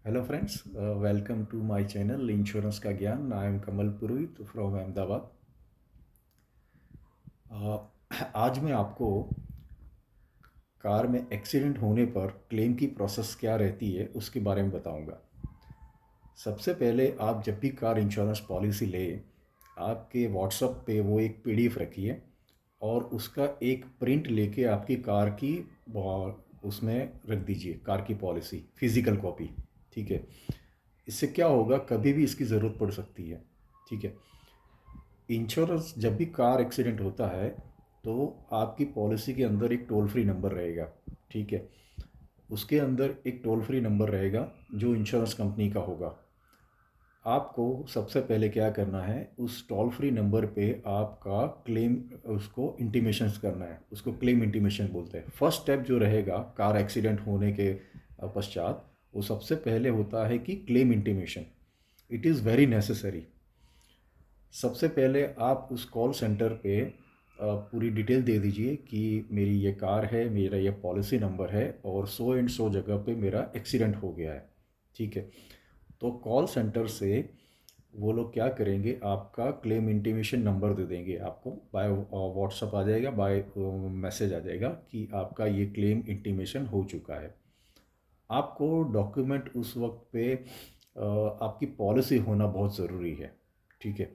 Hello friends, welcome to my channel Insurance का ज्ञान. I am Kamal Purohit from Ahmedabad. आज मैं आपको कार में एक्सीडेंट होने पर क्लेम की प्रोसेस क्या रहती है उसके बारे में बताऊंगा. सबसे पहले आप जब भी कार इंश्योरेंस पॉलिसी लें, आपके व्हाट्सएप पे वो एक पीडीएफ रखिए और उसका एक प्रिंट लेके आपकी कार की उसमें रख दीजिए, कार की पॉलिसी फिजिकल कॉपी. ठीक है. इससे क्या होगा, कभी भी इसकी ज़रूरत पड़ सकती है. ठीक है. इंश्योरेंस जब भी कार एक्सीडेंट होता है तो आपकी पॉलिसी के अंदर एक टोल फ्री नंबर रहेगा. ठीक है. उसके अंदर एक टोल फ्री नंबर रहेगा जो इंश्योरेंस कंपनी का होगा. आपको सबसे पहले क्या करना है, उस टोल फ्री नंबर पे आपका क्लेम उसको इंटीमेशंस करना है. उसको क्लेम इंटीमेशन बोलते हैं. फर्स्ट स्टेप जो रहेगा कार एक्सीडेंट होने के पश्चात, वो सबसे पहले होता है कि claim intimation. It is very necessary. सबसे पहले आप उस कॉल सेंटर पे पूरी डिटेल दे दीजिए कि मेरी ये कार है, मेरा ये पॉलिसी नंबर है और सो एंड सो जगह पे मेरा एक्सीडेंट हो गया है. ठीक है. तो कॉल सेंटर से वो लोग क्या करेंगे, आपका क्लेम इंटीमेशन नंबर दे देंगे आपको. बाय व्हाट्सअप आ जाएगा, बाय मैसेज आ जाएगा कि आपका ये क्लेम इंटीमेशन हो चुका है. आपको डॉक्यूमेंट उस वक्त पे आपकी पॉलिसी होना बहुत ज़रूरी है. ठीक है.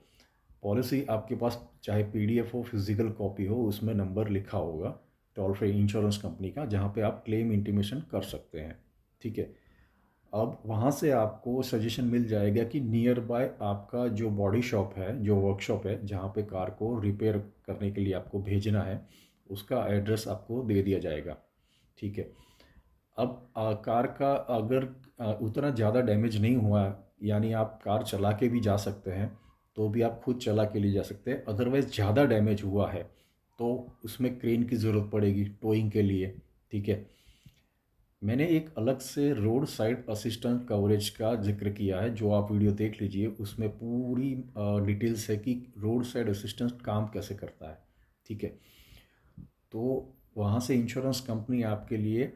पॉलिसी आपके पास चाहे पीडीएफ हो, फिजिकल कॉपी हो, उसमें नंबर लिखा होगा टोल फ्री इंश्योरेंस कंपनी का, जहाँ पे आप क्लेम इंटीमेशन कर सकते हैं. ठीक है. अब वहाँ से आपको सजेशन मिल जाएगा कि नियर बाय आपका जो बॉडी शॉप है, जो वर्कशॉप है, जहाँ पे कार को रिपेयर करने के लिए आपको भेजना है, उसका एड्रेस आपको दे दिया जाएगा. ठीक है. अब कार का अगर उतना ज़्यादा डैमेज नहीं हुआ, यानी आप कार चला के भी जा सकते हैं, तो भी आप खुद चला के ले जा सकते हैं. अदरवाइज़ ज़्यादा डैमेज हुआ है तो उसमें क्रेन की ज़रूरत पड़ेगी टोइंग के लिए. ठीक है. मैंने एक अलग से रोड साइड असिस्टेंस कवरेज का जिक्र किया है, जो आप वीडियो देख लीजिए. उसमें पूरी डिटेल्स है कि रोड साइड असिस्टेंस काम कैसे करता है. ठीक है. तो वहाँ से इंश्योरेंस कंपनी आपके लिए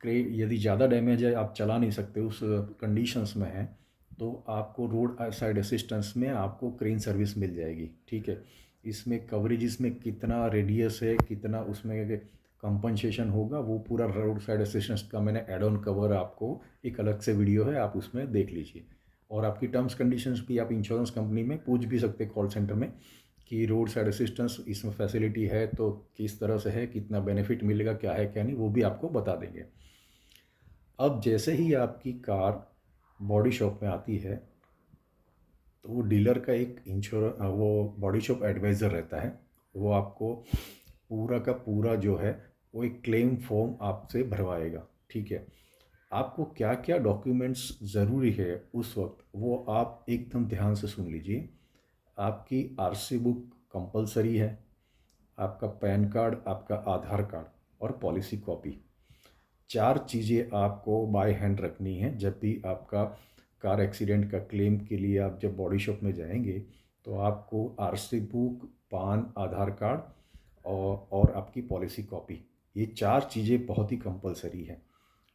यदि ज़्यादा डैमेज है, आप चला नहीं सकते, उस कंडीशंस में है, तो आपको रोड साइड असिस्टेंस में आपको क्रेन सर्विस मिल जाएगी. ठीक है. इसमें कवरेज में कितना रेडियस है, कितना उसमें कंपनसेशन होगा, वो पूरा रोड साइड असिस्टेंस का मैंने एड ऑन कवर, आपको एक अलग से वीडियो है, आप उसमें देख लीजिए. और आपकी टर्म्स कंडीशंस भी आप इंश्योरेंस कंपनी में पूछ भी सकते हैं कॉल सेंटर में कि रोड साइड असिस्टेंस इसमें फैसिलिटी है तो किस तरह से है, कितना बेनिफिट मिलेगा, क्या है क्या नहीं, वो भी आपको बता देंगे. अब जैसे ही आपकी कार बॉडी शॉप में आती है तो वो डीलर का एक वो बॉडी शॉप एडवाइज़र रहता है. वो आपको पूरा का पूरा जो है वो एक क्लेम फॉर्म आपसे भरवाएगा. ठीक है. आपको क्या क्या डॉक्यूमेंट्स ज़रूरी है उस वक्त, वो आप एकदम ध्यान से सुन लीजिए. आपकी आरसी बुक कंपलसरी है, आपका पैन कार्ड, आपका आधार कार्ड और पॉलिसी कॉपी. चार चीज़ें आपको बाय हैंड रखनी है. जब भी आपका कार एक्सीडेंट का क्लेम के लिए आप जब बॉडी शॉप में जाएंगे तो आपको आरसी बुक, पान, आधार कार्ड और आपकी पॉलिसी कॉपी, ये चार चीज़ें बहुत ही कंपलसरी है.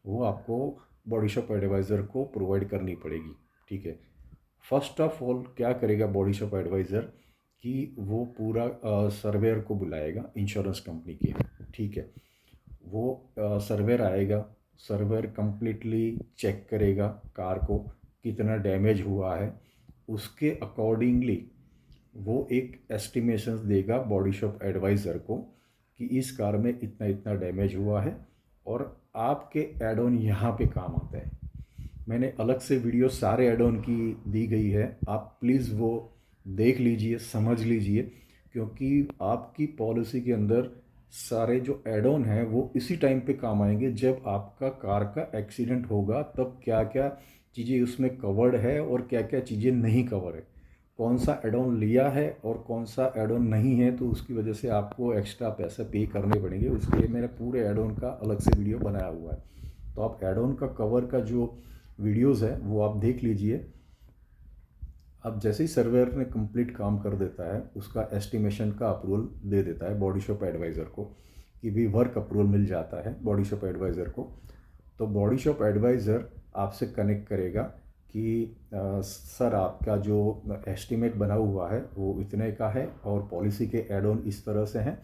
वो आपको बॉडी शॉप एडवाइज़र को प्रोवाइड करनी पड़ेगी. ठीक है. फर्स्ट ऑफ ऑल क्या करेगा बॉडी शॉप एडवाइज़र कि वो पूरा सर्वेयर को बुलाएगा इंश्योरेंस कंपनी के. ठीक है. वो सर्वेयर आएगा. सर्वेयर कंप्लीटली चेक करेगा कार को कितना डैमेज हुआ है. उसके अकॉर्डिंगली वो एक एस्टिमेशन देगा बॉडी शॉप एडवाइज़र को कि इस कार में इतना इतना डैमेज हुआ है और आपके एड ऑन यहाँ पे काम आता है. मैंने अलग से वीडियो सारे एड ऑन की दी गई है, आप प्लीज़ वो देख लीजिए, समझ लीजिए, क्योंकि आपकी पॉलिसी के अंदर सारे जो एड ऑन हैं वो इसी टाइम पे काम आएंगे जब आपका कार का एक्सीडेंट होगा. तब क्या क्या चीज़ें उसमें कवर्ड है और क्या क्या चीज़ें नहीं कवर है, कौन सा एड ऑन लिया है और कौन सा एड ऑन नहीं है, तो उसकी वजह से आपको एक्स्ट्रा पैसे पे करने पड़ेंगे. उसके लिए मैंने पूरे एड ऑन का अलग से वीडियो बनाया हुआ है. तो आप एड ऑन का कवर का जो वीडियोस है वो आप देख लीजिए. अब जैसे ही सर्वेयर ने कंप्लीट काम कर देता है, उसका एस्टिमेशन का अप्रूवल दे देता है बॉडी शॉप एडवाइज़र को कि भी वर्क अप्रूवल मिल जाता है बॉडी शॉप एडवाइज़र को. तो बॉडी शॉप एडवाइज़र आपसे कनेक्ट करेगा कि सर आपका जो एस्टिमेट बना हुआ है वो इतने का है और पॉलिसी के एड ऑन इस तरह से हैं,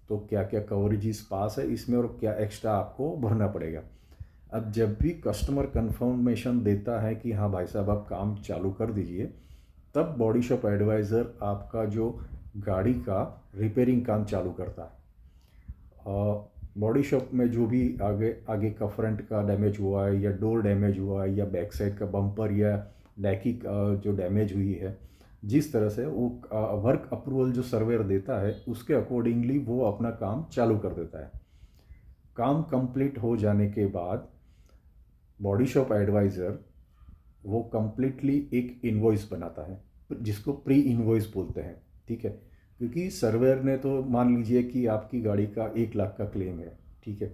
तो क्या क्या कवरेजेस पास है इसमें और क्या एक्स्ट्रा आपको भरना पड़ेगा। अब जब भी कस्टमर कंफर्मेशन देता है कि हाँ भाई साहब आप काम चालू कर दीजिए, तब बॉडी शॉप एडवाइज़र आपका जो गाड़ी का रिपेयरिंग काम चालू करता है। बॉडी शॉप में जो भी आगे आगे का फ्रंट का डैमेज हुआ है या डोर डैमेज हुआ है या बैक साइड का बम्पर या डैकी जो डैमेज हुई है, जिस तरह से वो वर्क अप्रूवल जो सर्वेयर देता है उसके अकॉर्डिंगली वो अपना काम चालू कर देता है। काम कंप्लीट हो जाने के बाद बॉडी शॉप एडवाइज़र वो कम्प्लीटली एक इनवॉइस बनाता है, जिसको प्री इनवॉइस बोलते हैं। ठीक है, क्योंकि सर्वेयर ने तो मान लीजिए कि आपकी गाड़ी का 1 लाख का क्लेम है, ठीक है,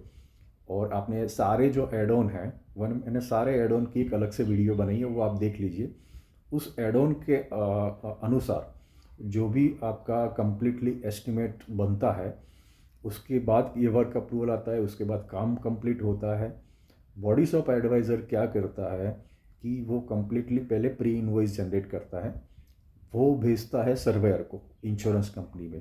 और आपने सारे जो एड ऑन हैं, वन मैंने सारे एड ऑन की एक अलग से वीडियो बनाई है, वो आप देख लीजिए। उस एड ऑन के अनुसार जो भी आपका कम्प्लीटली एस्टिमेट बनता है, उसके बाद ये वर्क अप्रूवल आता है, उसके बाद काम कंप्लीट होता है। बॉडी शॉप एडवाइज़र क्या करता है कि वो कम्प्लीटली पहले प्री इनवॉइस जनरेट करता है, वो भेजता है सर्वेयर को इंश्योरेंस कंपनी में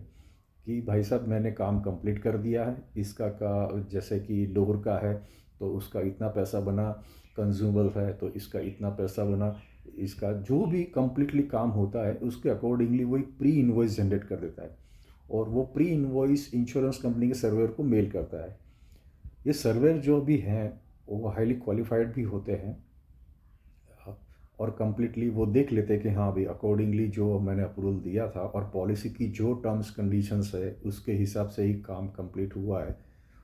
कि भाई साहब मैंने काम कंप्लीट कर दिया है, इसका का जैसे कि डोर का है तो उसका इतना पैसा बना, कंज्यूमबल है तो इसका इतना पैसा बना, इसका जो भी कम्प्लीटली काम होता है उसके अकॉर्डिंगली वो एक प्री इनवॉइस जनरेट कर देता है और वो प्री इनवॉइस इंश्योरेंस कंपनी के सर्वेयर को मेल करता है। ये सर्वेयर जो भी हैं वो हाईली क्वालिफाइड भी होते हैं और कम्प्लीटली वो देख लेते हैं कि हाँ भाई अकॉर्डिंगली जो मैंने अप्रूवल दिया था और पॉलिसी की जो टर्म्स कंडीशंस है उसके हिसाब से ही काम कंप्लीट हुआ है,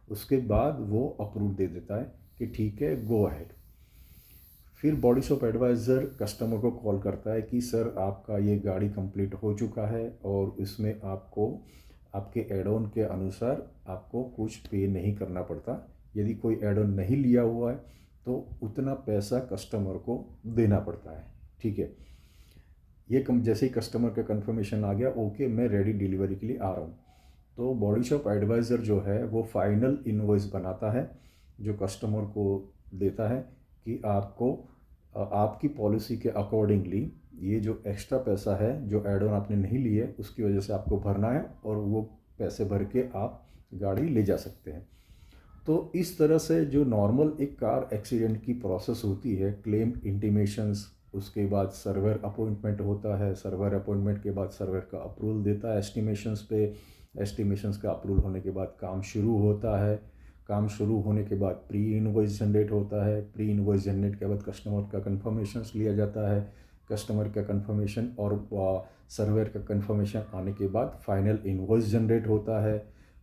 उसके बाद वो अप्रूव दे देता है कि ठीक है गो अहेड। फिर बॉडी शॉप एडवाइज़र कस्टमर को कॉल करता है कि सर आपका ये गाड़ी कंप्लीट हो चुका है और इसमें आपको आपके एड ऑन के अनुसार आपको कुछ पे नहीं करना पड़ता। यदि कोई एड ऑन नहीं लिया हुआ है तो उतना पैसा कस्टमर को देना पड़ता है। ठीक है, ये कम जैसे ही कस्टमर का कंफर्मेशन आ गया, ओके मैं रेडी डिलीवरी के लिए आ रहा हूँ, तो बॉडी शॉप एडवाइज़र जो है वो फाइनल इनवॉइस बनाता है जो कस्टमर को देता है कि आपको आपकी पॉलिसी के अकॉर्डिंगली ये जो एक्स्ट्रा पैसा है जो एड ऑन आपने नहीं लिए उसकी वजह से आपको भरना है और वो पैसे भर के आप गाड़ी ले जा सकते हैं। तो इस तरह से जो नॉर्मल एक कार एक्सीडेंट की प्रोसेस होती है, क्लेम इंटीमेशंस, उसके बाद सर्वर अपॉइंटमेंट होता है, सर्वर अपॉइंटमेंट के बाद सर्वर का अप्रूवल देता है एस्टिमेशंस पे, एस्टिमेशंस का अप्रूवल होने के बाद काम शुरू होता है, काम शुरू होने के बाद प्री इनवॉइस जनरेट होता है, प्री इनवॉइस जनरेट के बाद कस्टमर का कन्फर्मेशंस लिया जाता है, कस्टमर का कन्फर्मेशन और सर्वर का कन्फर्मेशन आने के बाद फाइनल इनवॉइस जनरेट होता है।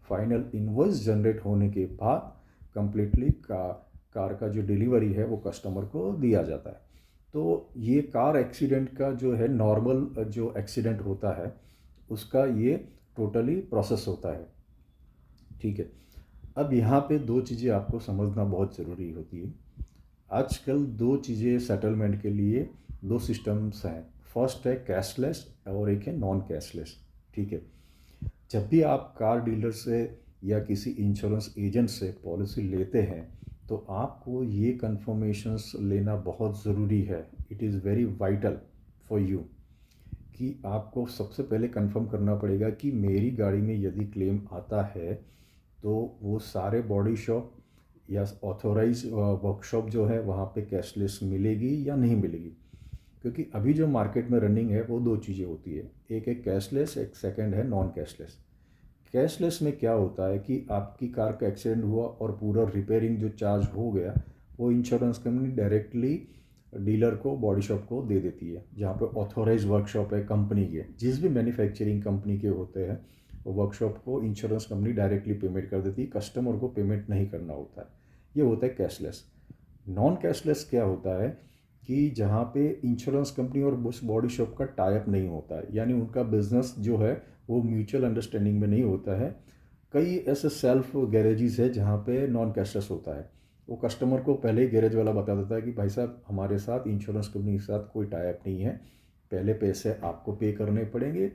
फाइनल इनवॉइस जनरेट होने के बाद कम्प्लीटली कार का जो डिलीवरी है वो कस्टमर को दिया जाता है। तो ये कार एक्सीडेंट का जो है नॉर्मल जो एक्सीडेंट होता है उसका ये टोटली प्रोसेस होता है। ठीक है, अब यहाँ पे दो चीज़ें आपको समझना बहुत ज़रूरी होती है। आजकल दो चीज़ें सेटलमेंट के लिए दो सिस्टम्स हैं, फर्स्ट है कैशलेस और एक है नॉन कैशलेस। ठीक है, जब भी आप कार डीलर से या किसी इंश्योरेंस एजेंट से पॉलिसी लेते हैं तो आपको ये कन्फर्मेशंस लेना बहुत ज़रूरी है। It is very vital for you कि आपको सबसे पहले कंफर्म करना पड़ेगा कि मेरी गाड़ी में यदि क्लेम आता है तो वो सारे बॉडी शॉप या ऑथोराइज वर्कशॉप जो है वहाँ पे कैशलेस मिलेगी या नहीं मिलेगी। क्योंकि अभी जो मार्केट में रनिंग है वो दो चीज़ें होती है, एक है कैशलेस, एक सेकंड है नॉन कैशलेस। कैशलेस में क्या होता है कि आपकी कार का एक्सीडेंट हुआ और पूरा रिपेयरिंग जो चार्ज हो गया वो इंश्योरेंस कंपनी डायरेक्टली डीलर को, बॉडी शॉप को दे देती है। जहाँ पे ऑथोराइज वर्कशॉप है कंपनी के, जिस भी मैन्युफैक्चरिंग कंपनी के होते हैं, वो वर्कशॉप को इंश्योरेंस कंपनी डायरेक्टली पेमेंट कर देती है, कस्टमर को पेमेंट नहीं करना होता है। ये होता है कैशलेस। नॉन कैशलेस क्या होता है कि जहाँ पे इंश्योरेंस कंपनी और उस बॉडी शॉप का टाई अप नहीं होता है, यानी उनका बिजनेस जो है वो म्यूचुअल अंडरस्टैंडिंग में नहीं होता है। कई ऐसे सेल्फ गैरेजेस है जहाँ पे नॉन कैशलेस होता है। वो कस्टमर को पहले ही गैरेज वाला बता देता है कि भाई साहब हमारे साथ इंश्योरेंस कंपनी के साथ कोई टाई अप नहीं है, पहले पैसे आपको पे करने पड़ेंगे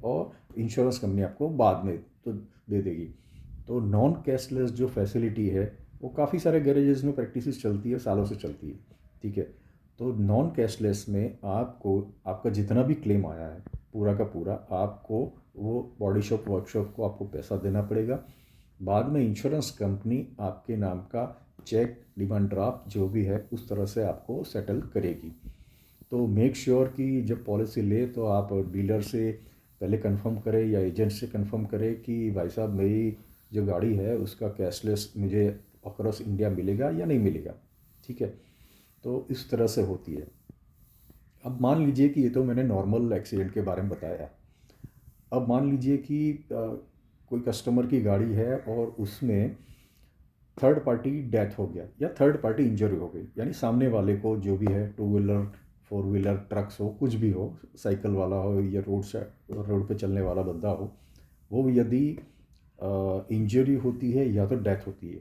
और इंश्योरेंस कंपनी आपको बाद में तो दे देगी। तो नॉन कैशलेस जो फैसिलिटी है वो काफ़ी सारे गैरेजेस में प्रैक्टिस चलती है, सालों से चलती है। ठीक है। तो नॉन कैशलेस में आपको आपका जितना भी क्लेम आया है पूरा का पूरा आपको वो बॉडी शॉप वर्कशॉप को आपको पैसा देना पड़ेगा। बाद में इंश्योरेंस कंपनी आपके नाम का चेक डिमांड ड्राफ्ट जो भी है उस तरह से आपको सेटल करेगी। तो मेक श्योर कि जब पॉलिसी ले तो आप डीलर से पहले कंफर्म करें या एजेंट से कंफर्म करें कि भाई साहब मेरी जो गाड़ी है उसका कैशलेस मुझे अक्रॉस इंडिया मिलेगा या नहीं मिलेगा। ठीक है। तो इस तरह से होती है। अब मान लीजिए कि ये तो मैंने नॉर्मल एक्सीडेंट के बारे में बताया। अब मान लीजिए कि कोई कस्टमर की गाड़ी है और उसमें थर्ड पार्टी डेथ हो गया या थर्ड पार्टी इंजरी हो गई, यानी सामने वाले को जो भी है, two wheeler four wheeler trucks हो कुछ भी हो, साइकिल वाला हो या रोड पे चलने वाला बंदा हो, वो यदि इंजरी होती है या तो डेथ होती है,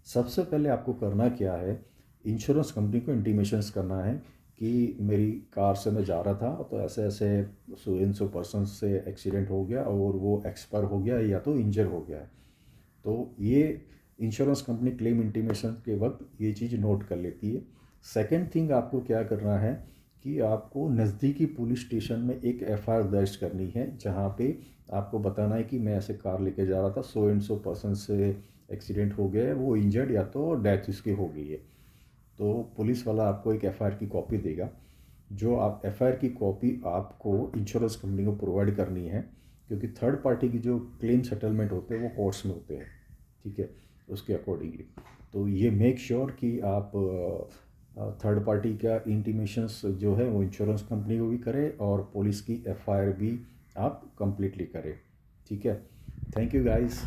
सबसे पहले आपको करना क्या है, इंश्योरेंस कंपनी को इंटीमेशंस करना है कि मेरी कार से मैं जा रहा था तो ऐसे ऐसे सो इन सो पर्सन से एक्सीडेंट हो गया और वो एक्सपायर हो गया या तो इंजर हो गया है। तो ये इंश्योरेंस कंपनी क्लेम इंटीमेशन के वक्त ये चीज़ नोट कर लेती है। सेकंड थिंग आपको क्या करना है कि आपको नज़दीकी पुलिस स्टेशन में एक एफआईआर दर्ज करनी है, जहाँ पे आपको बताना है कि मैं ऐसे कार लेके जा रहा था, सो एंड सो पर्सन से एक्सीडेंट हो गया है, वो इंजर्ड या तो डेथ उसकी हो गई है। तो पुलिस वाला आपको एक एफआईआर की कॉपी देगा, जो आप एफआईआर की कॉपी आपको इंश्योरेंस कंपनी को प्रोवाइड करनी है, क्योंकि थर्ड पार्टी की जो क्लेम सेटलमेंट होते हैं वो कोर्ट्स में होते हैं। ठीक है। उसके अकॉर्डिंगली तो ये मेक श्योर कि आप थर्ड पार्टी का इंटीमेशंस जो है वो इंश्योरेंस कंपनी को भी करें और पुलिस की एफआईआर भी आप कंप्लीटली करें। ठीक है। Thank you guys.